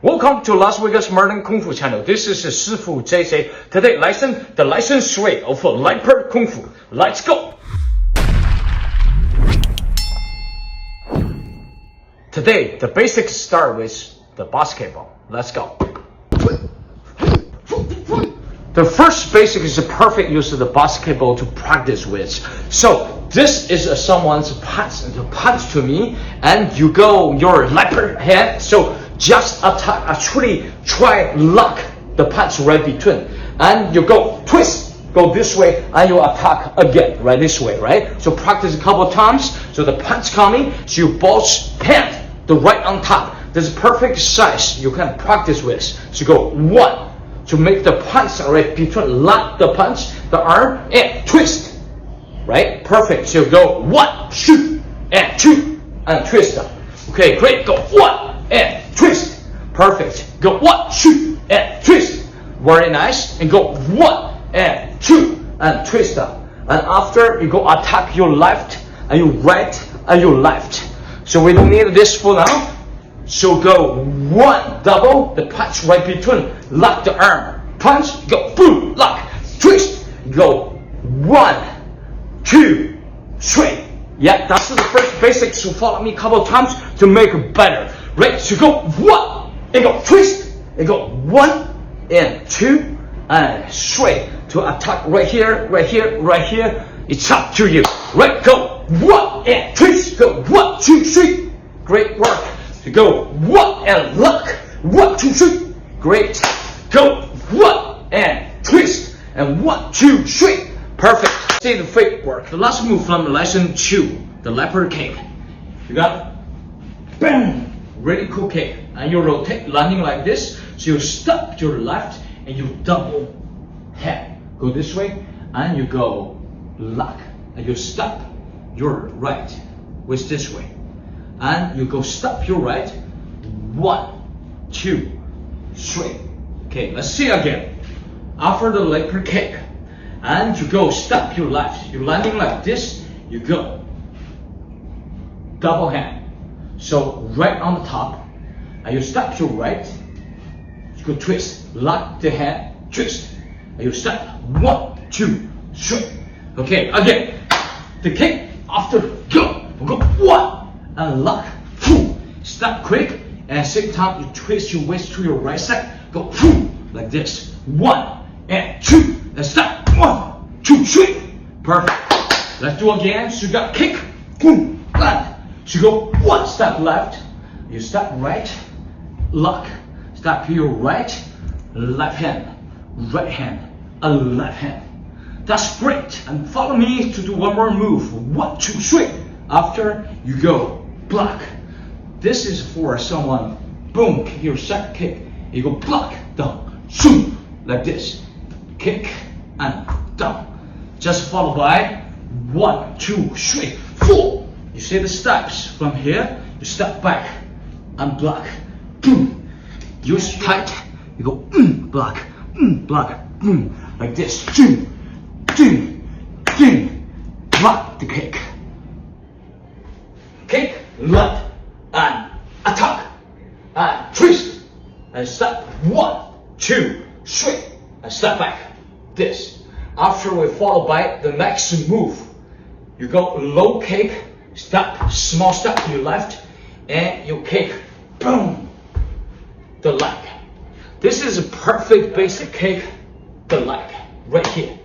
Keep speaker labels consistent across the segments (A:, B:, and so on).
A: Welcome to Las Vegas Modern Kung Fu channel. This is Shifu JJ. Today, the license way of Leopard Kung Fu. Let's go! Today, the basics start with the basketball. Let's go. The first basic is the perfect use of the basketball to practice with. So this is someone's punch to me, and you go your leopard hand. So just attack, actually try lock the punch right between, and you go twist, go this way, and you attack again, right this way, right? So practice a couple times. So the punch coming, so you both hand the right on top. This is perfect size you can practice with. So go one to make the punch right between, lock the punch, the arm, and twist, right? Perfect. So go one, shoot, and two, and twist up. Okay, great. Go one and twist. Perfect. Go one, shoot, and twist. Very nice. And go one and two, and twist up. And after you go attack your left and your right and your left. So we don't need this for now. So go one, double, the punch right between, lock the arm, punch, go boom, lock, twist, go one, two, three. Yeah, that's the first basic. So follow me a couple of times to make it better. Right, so go one, and go twist, and go one, and two, and three. To attack right here, right here, right here. It's up to you. Right, go one, and twist, go one, two, three. Great work. So go one, and lock, one, two, three. Great. Go one, and twist, and one, two, three. Perfect. See the fake work. The last move from lesson 2, the leopard kick. You got it? Bam! Really cool kick. And you rotate, landing like this. So you stop your left and you double hand. Go this way and you go lock. And you stop your right with this way. And you go stop your right. 1, 2, 3. Okay, let's see again. After the leopard kick. And you go stop your left. You're landing like this. You go double hand. So right on the top. And you stop your right. You go twist. Lock the hand. Twist. And you stop. 1, 2, 3. Okay, again. The kick. After go. Go 1 and lock. Stop quick. And same time you twist your waist to your right side. Go like this. 1 and 2 and stop. 1, 2, 3. Perfect. Let's do again. So you got kick. Boom. Land. So you go 1 step left. You step right. Lock. Step your right. Left hand. Right hand. And left hand. That's great. And follow me to do one more move. 1, 2, 3. After you go block. This is for someone. Boom. Kick your second kick. You go block. Down. Shoot. Like this. Kick. And down. Just follow by 1, 2, 3, 4. You see the steps from here. You step back and block. Boom. Use tight. You go block, block, boom, like this. Block the kick. Kick, left, and attack, and twist, and step 1, 2, 3, and step back. This. After we follow by the next move, you go low kick, step, small step to your left, and you kick, boom, the leg. This is a perfect basic kick, the leg, right here.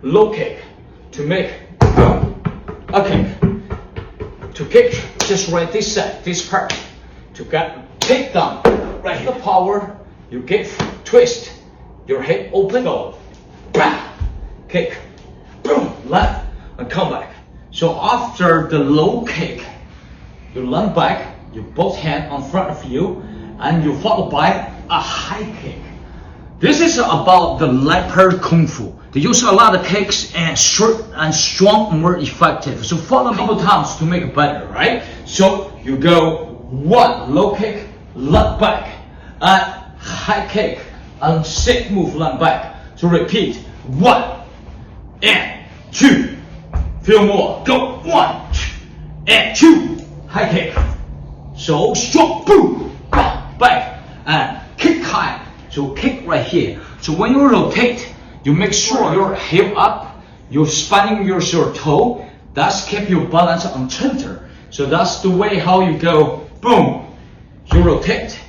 A: Low kick to make, boom, a kick. To kick, just right this side, this part. To get kick down, right the power, you give, twist, your head open, go. Bam! Kick, boom, left, and come back. So after the low kick, you land back, you both hands on front of you, and you follow by a high kick. This is about the leopard kung fu. They use a lot of kicks and short and strong, more effective. So follow me a couple times to make it better, right? So you go 1 low kick, land back, and high kick, and sick move, land back. So repeat, 1 and 2. Few more, go, 1 and 2, high kick. So strong, boom, back, and kick high. So kick right here. So when you rotate, you make sure your hip up, you're spanning your toe. That's keep your balance on center. So that's the way how you go, boom, you rotate.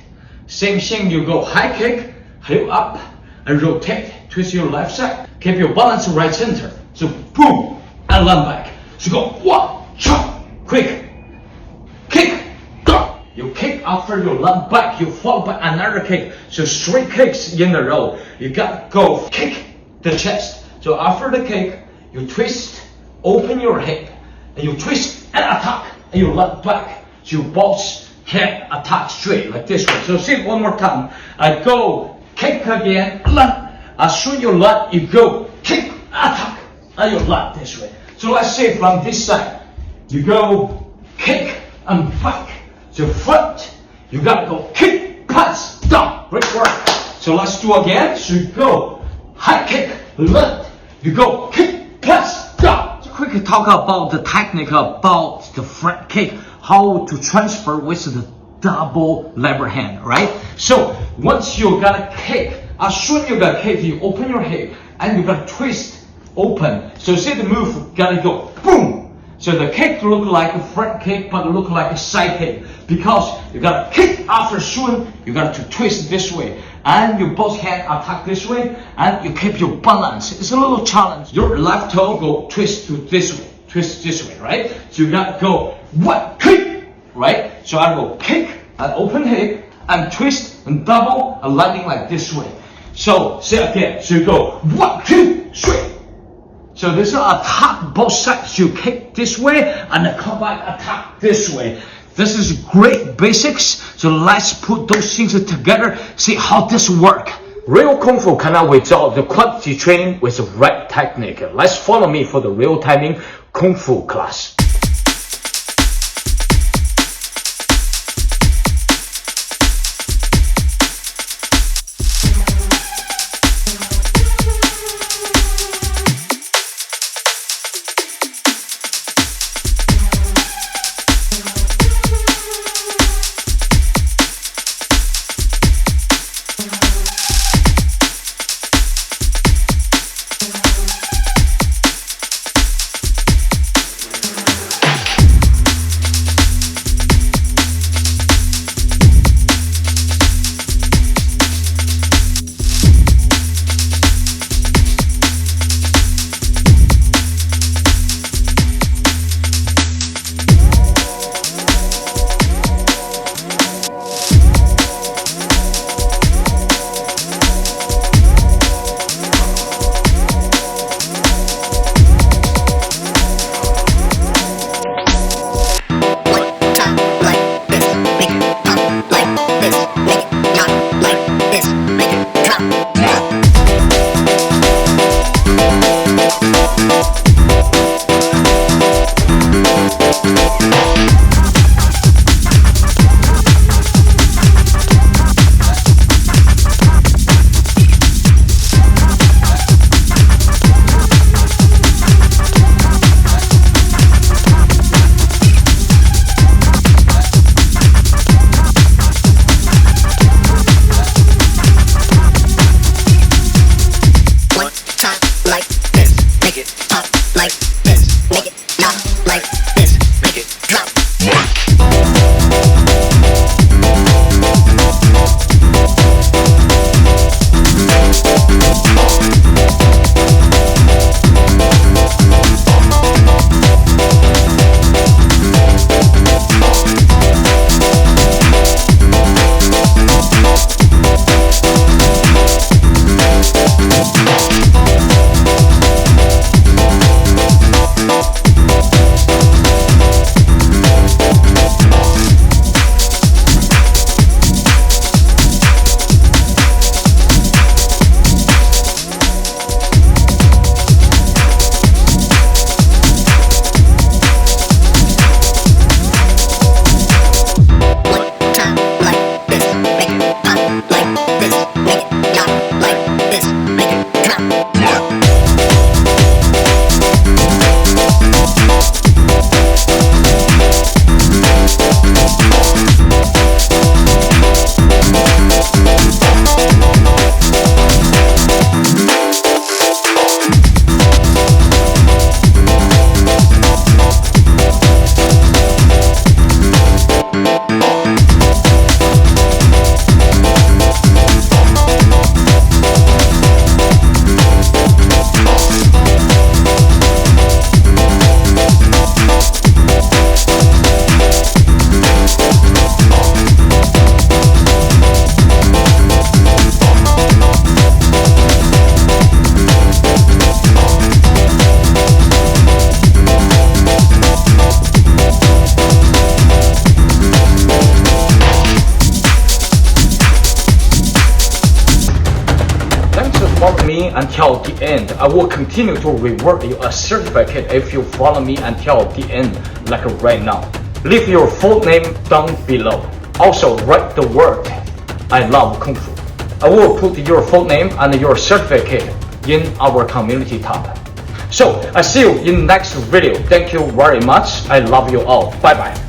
A: Same thing, you go high kick, hip up, and rotate, twist your left side, keep your balance right center. So boom, and land back. So go 1, chop, quick, kick, go. You kick after you land back, you follow by another kick. So 3 kicks in a row. You got go kick the chest. So after the kick, you twist, open your hip, and you twist and attack, and you land back. So you both hip attack straight like this way. So see it one more time. I go kick again, land. As soon as you land, you go kick, attack, and you land this way. So let's say from this side, you go kick and back. So front, you gotta go kick, pass, down. Great work. So let's do again. So you go high kick, left. You go kick, pass, down. So quickly talk about the technique about the front kick, how to transfer with the double lever hand, right? So once you gotta kick, as soon as you gotta kick, you open your hip and you gotta twist, open. So see the move, gotta go boom. So the kick look like a front kick, but look like a side kick because you gotta kick after soon. You got to twist this way, and your both hand attack this way, and you keep your balance. It's a little challenge. Your left toe go twist to this way, twist this way, right? So you gotta go 1 kick, right? So I go kick and open hip and twist and double and landing like this way. So say again. So you go 1, 2, 3. So this is attack both sides. You kick this way and then come back attack this way. This is great basics. So let's put those things together. See how this work. Real Kung Fu cannot without the quality training with the right technique. Let's follow me for the real timing Kung Fu class. me until the end, I will continue to reward you a certificate if you follow me until the end, like right now. Leave your full name down below. Also write the word I love Kung Fu. I will put your full name and your certificate in our community tab. So I see you in next video. Thank you very much. I love you all. Bye bye.